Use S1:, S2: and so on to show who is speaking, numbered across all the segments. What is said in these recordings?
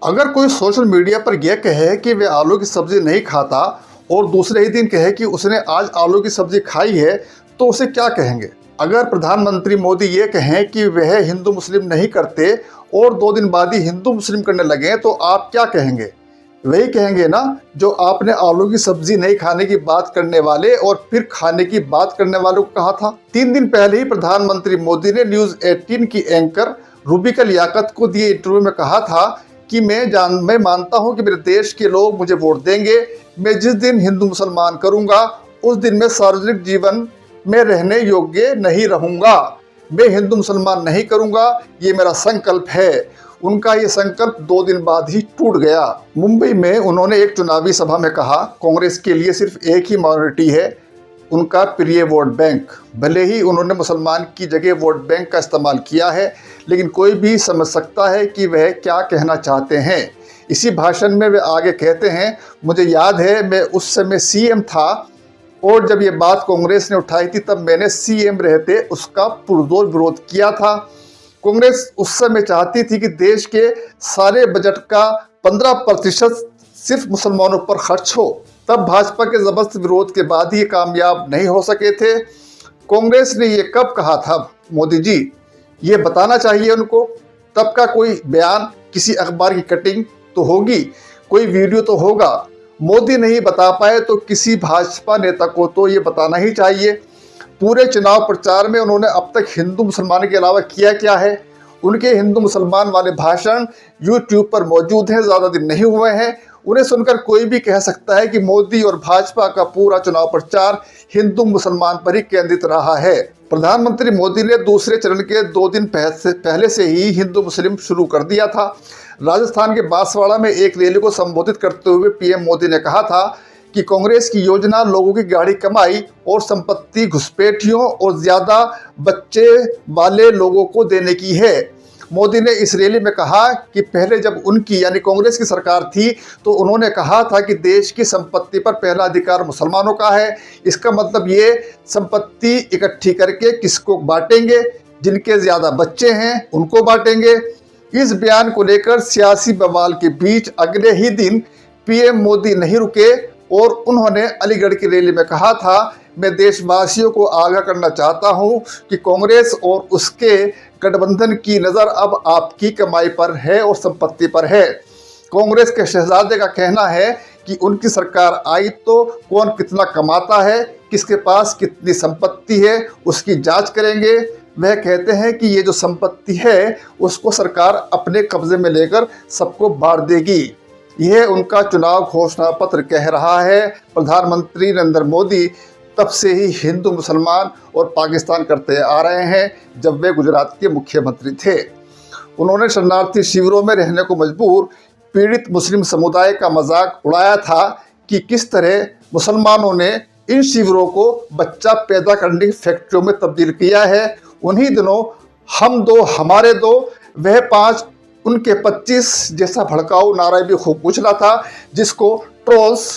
S1: अगर कोई social media पर यह कहे कि वह आलू की सब्जी नहीं खाता और दूसरे ही दिन कहे कि उसने आज आलू की सब्जी खाई है, तो उसे क्या कहेंगे? अगर प्रधानमंत्री मोदी ये कहें कि वह हिंदू मुस्लिम नहीं करते और 2 दिन बाद ही हिंदू मुस्लिम करने लगे, तो आप क्या कहेंगे? वही कहेंगे ना जो आपने आलू की सब्जी नहीं खाने की बात करने वाले और फिर खाने की बात करने वालों को कहा था। 3 दिन पहले ही प्रधानमंत्री मोदी ने न्यूज़ 18 की एंकर रूबिका लियाकत को दिए इंटरव्यू में कहा था कि मैं मानता हूं कि मेरे देश के लोग मुझे वोट देंगे। मैं जिस दिन हिंदू मुसलमान करूंगा उस दिन मैं सार्वजनिक जीवन में रहने योग्य नहीं रहूंगा। मैं हिंदू मुसलमान नहीं करूंगा, ये मेरा संकल्प है। उनका ये संकल्प 2 दिन बाद ही टूट गया। मुंबई में उन्होंने एक चुनावी सभा में कहा, कांग्रेस के लिए सिर्फ एक ही माइनॉरिटी है, उनका प्रिय वोट बैंक। भले ही उन्होंने मुसलमान की जगह वोट बैंक का इस्तेमाल किया है, लेकिन कोई भी समझ सकता है कि वह क्या कहना चाहते हैं। इसी भाषण में वे आगे कहते हैं, मुझे याद है मैं उस समय सीएम था और जब ये बात कांग्रेस ने उठाई थी तब मैंने सीएम रहते उसका पुरजोर विरोध किया था। कांग्रेस उस समय चाहती थी कि देश के सारे बजट का 15% सिर्फ मुसलमानों पर खर्च हो। तब भाजपा के जबरदस्त विरोध के बाद ही कामयाब नहीं हो सके थे। कांग्रेस ने ये कब कहा था मोदी जी? ये बताना चाहिए उनको। तब का कोई बयान, किसी अखबार की कटिंग तो होगी, कोई वीडियो तो होगा। मोदी नहीं बता पाए तो किसी भाजपा नेता को तो ये बताना ही चाहिए। पूरे चुनाव प्रचार में उन्होंने अब तक हिंदू मुसलमान के अलावा किया क्या है? उनके हिंदू मुसलमान वाले भाषण यूट्यूब पर मौजूद हैं, ज़्यादा दिन नहीं हुए हैं। उन्हें सुनकर कोई भी कह सकता है कि मोदी और भाजपा का पूरा चुनाव प्रचार हिंदू मुसलमान पर ही केंद्रित रहा है। प्रधानमंत्री मोदी ने दूसरे चरण के 2 दिन पहले से ही हिंदू मुस्लिम शुरू कर दिया था। राजस्थान के बांसवाड़ा में एक रैली को संबोधित करते हुए पीएम मोदी ने कहा था कि कांग्रेस की योजना लोगों की गाढ़ी कमाई और संपत्ति घुसपैठियों और ज़्यादा बच्चे वाले लोगों को देने की है। मोदी ने इस रैली में कहा कि पहले जब उनकी यानी कांग्रेस की सरकार थी तो उन्होंने कहा था कि देश की संपत्ति पर पहला अधिकार मुसलमानों का है। इसका मतलब ये संपत्ति इकट्ठी करके किसको बांटेंगे? जिनके ज़्यादा बच्चे हैं उनको बांटेंगे। इस बयान को लेकर सियासी बवाल के बीच अगले ही दिन पीएम मोदी नहीं रुके और उन्होंने अलीगढ़ की रैली में कहा था, मैं देशवासियों को आगाह करना चाहता हूं कि कांग्रेस और उसके गठबंधन की नज़र अब आपकी कमाई पर है और संपत्ति पर है। कांग्रेस के शहजादे का कहना है कि उनकी सरकार आई तो कौन कितना कमाता है, किसके पास कितनी संपत्ति है, उसकी जांच करेंगे। वह कहते हैं कि ये जो संपत्ति है उसको सरकार अपने कब्जे में लेकर सबको बांट देगी। यह उनका चुनाव घोषणा पत्र कह रहा है। प्रधानमंत्री नरेंद्र मोदी तब से ही हिंदू मुसलमान और पाकिस्तान करते आ रहे हैं जब वे गुजरात के मुख्यमंत्री थे। उन्होंने शरणार्थी शिविरों में रहने को मजबूर पीड़ित मुस्लिम समुदाय का मजाक उड़ाया था कि किस तरह मुसलमानों ने इन शिविरों को बच्चा पैदा करने की फैक्ट्रियों में तब्दील किया है। उन्हीं दिनों हम दो हमारे दो वह 5 उनके 25 जैसा भड़काऊ नारा भी खूब उछला था, जिसको ट्रोल्स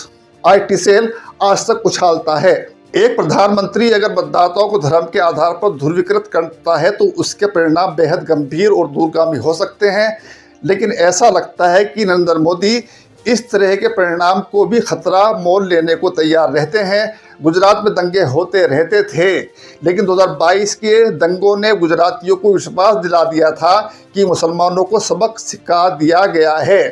S1: IT सेल आज तक उछालता है। एक प्रधानमंत्री अगर मतदाताओं को धर्म के आधार पर ध्रुवीकृत करता है तो उसके परिणाम बेहद गंभीर और दूरगामी हो सकते हैं, लेकिन ऐसा लगता है कि नरेंद्र मोदी इस तरह के परिणाम को भी खतरा मोल लेने को तैयार रहते हैं। गुजरात में दंगे होते रहते थे, लेकिन 2022 के दंगों ने गुजरातियों को विश्वास दिला दिया था कि मुसलमानों को सबक सिखा दिया गया है।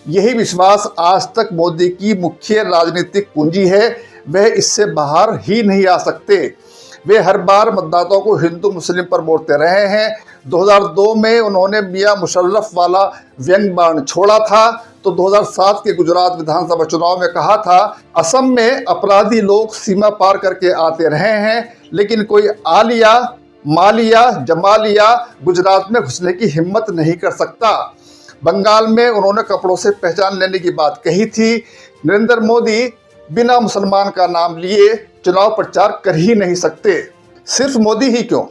S1: यही विश्वास आज तक मोदी की मुख्य राजनीतिक पूंजी है। वह इससे बाहर ही नहीं आ सकते। वे हर बार मतदाताओं को हिंदू मुस्लिम पर मोड़ते रहे हैं। 2002 में उन्होंने मियां मुशर्रफ वाला व्यंग्य बाण छोड़ा था तो 2007 के गुजरात विधानसभा चुनाव में कहा था, असम में अपराधी लोग सीमा पार करके आते रहे हैं, लेकिन कोई आलिया मालिया जमालिया गुजरात में घुसने की हिम्मत नहीं कर सकता। बंगाल में उन्होंने कपड़ों से पहचान लेने की बात कही थी। नरेंद्र मोदी बिना मुसलमान का नाम लिए चुनाव प्रचार कर ही नहीं सकते। सिर्फ मोदी ही क्यों,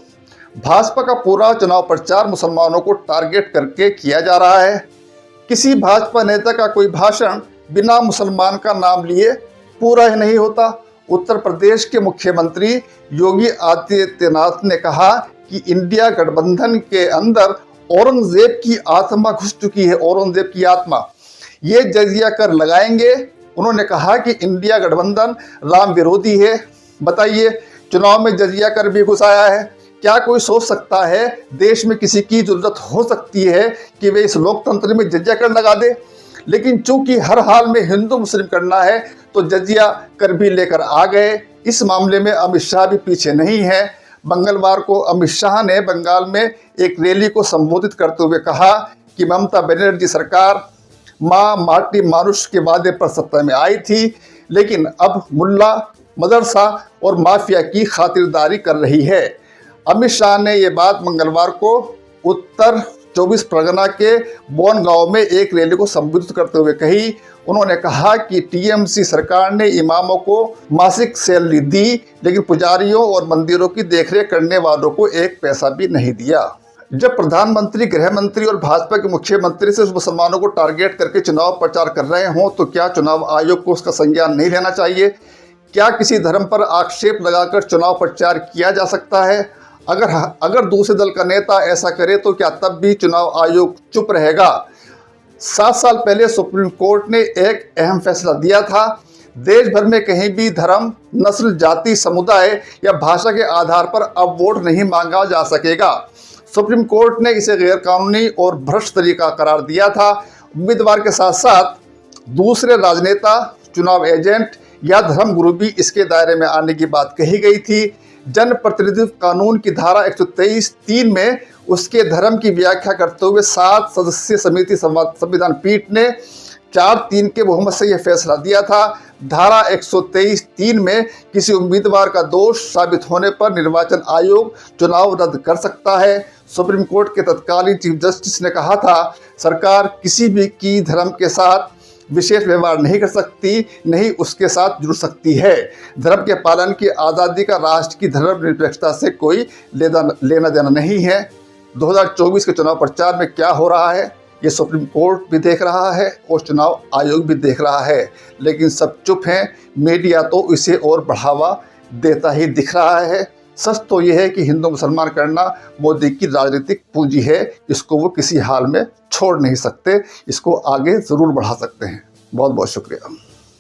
S1: भाजपा का पूरा चुनाव प्रचार मुसलमानों को टारगेट करके किया जा रहा है। किसी भाजपा नेता का कोई भाषण बिना मुसलमान का नाम लिए पूरा ही नहीं होता। उत्तर प्रदेश के मुख्यमंत्री योगी आदित्यनाथ ने कहा कि इंडिया गठबंधन के अंदर औरंगजेब की आत्मा घुस चुकी है, औरंगजेब की आत्मा। ये जजिया कर लगाएंगे। उन्होंने कहा कि इंडिया गठबंधन राम विरोधी है। बताइए, चुनाव में जजिया कर भी घुस आया है। क्या कोई सोच सकता है देश में किसी की जरूरत हो सकती है कि वे इस लोकतंत्र में जजिया कर लगा दे? लेकिन चूंकि हर हाल में हिंदू मुस्लिम करना है तो जजिया कर भी लेकर आ गए। इस मामले में अमित शाह भी पीछे नहीं है। मंगलवार को अमित शाह ने बंगाल में एक रैली को संबोधित करते हुए कहा कि ममता बनर्जी सरकार माँ माटी मानुष के वादे पर सत्ता में आई थी, लेकिन अब मुल्ला मदरसा और माफिया की खातिरदारी कर रही है। अमित शाह ने ये बात मंगलवार को उत्तर 24 परगना के बोनगांव में एक रैली को संबोधित करते हुए कही। उन्होंने कहा कि टीएमसी सरकार ने इमामों को मासिक सैलरी दी, लेकिन पुजारियों और मंदिरों की देखरेख करने वालों को एक पैसा भी नहीं दिया। जब प्रधानमंत्री, गृह मंत्री और भाजपा के मुख्यमंत्री से मुसलमानों को टारगेट करके चुनाव प्रचार कर रहे हों तो क्या चुनाव आयोग को उसका संज्ञान नहीं लेना चाहिए? क्या किसी धर्म पर आक्षेप लगाकर चुनाव प्रचार किया जा सकता है? अगर दूसरे दल का नेता ऐसा करे तो क्या तब भी चुनाव आयोग चुप रहेगा? 7 साल पहले सुप्रीम कोर्ट ने एक अहम फैसला दिया था। देश भर में कहीं भी धर्म, नस्ल, जाति, समुदाय या भाषा के आधार पर अब वोट नहीं मांगा जा सकेगा। सुप्रीम कोर्ट ने इसे गैरकानूनी और भ्रष्ट तरीका करार दिया था। उम्मीदवार के साथ साथ दूसरे राजनेता, चुनाव एजेंट या धर्मगुरु भी इसके दायरे में आने की बात कही गई थी। जनप्रतिनिधित्व कानून की धारा 123(3) में उसके धर्म की व्याख्या करते हुए 7 सदस्यीय समिति संविधान पीठ ने 4-3 के बहुमत से यह फैसला दिया था। धारा 123(3) में किसी उम्मीदवार का दोष साबित होने पर निर्वाचन आयोग चुनाव रद्द कर सकता है। सुप्रीम कोर्ट के तत्कालीन चीफ जस्टिस ने कहा था, सरकार किसी भी की धर्म के साथ विशेष व्यवहार नहीं कर सकती, नहीं उसके साथ जुड़ सकती है। धर्म के पालन की आज़ादी का राष्ट्र की धर्मनिरपेक्षता से कोई लेना देना नहीं है। 2024 के चुनाव प्रचार में क्या हो रहा है ये सुप्रीम कोर्ट भी देख रहा है और चुनाव आयोग भी देख रहा है, लेकिन सब चुप हैं। मीडिया तो इसे और बढ़ावा देता ही दिख रहा है। सच तो यह है कि हिंदू मुसलमान करना मोदी की राजनीतिक पूंजी है। इसको वो किसी हाल में छोड़ नहीं सकते, इसको आगे ज़रूर बढ़ा सकते हैं। बहुत बहुत शुक्रिया।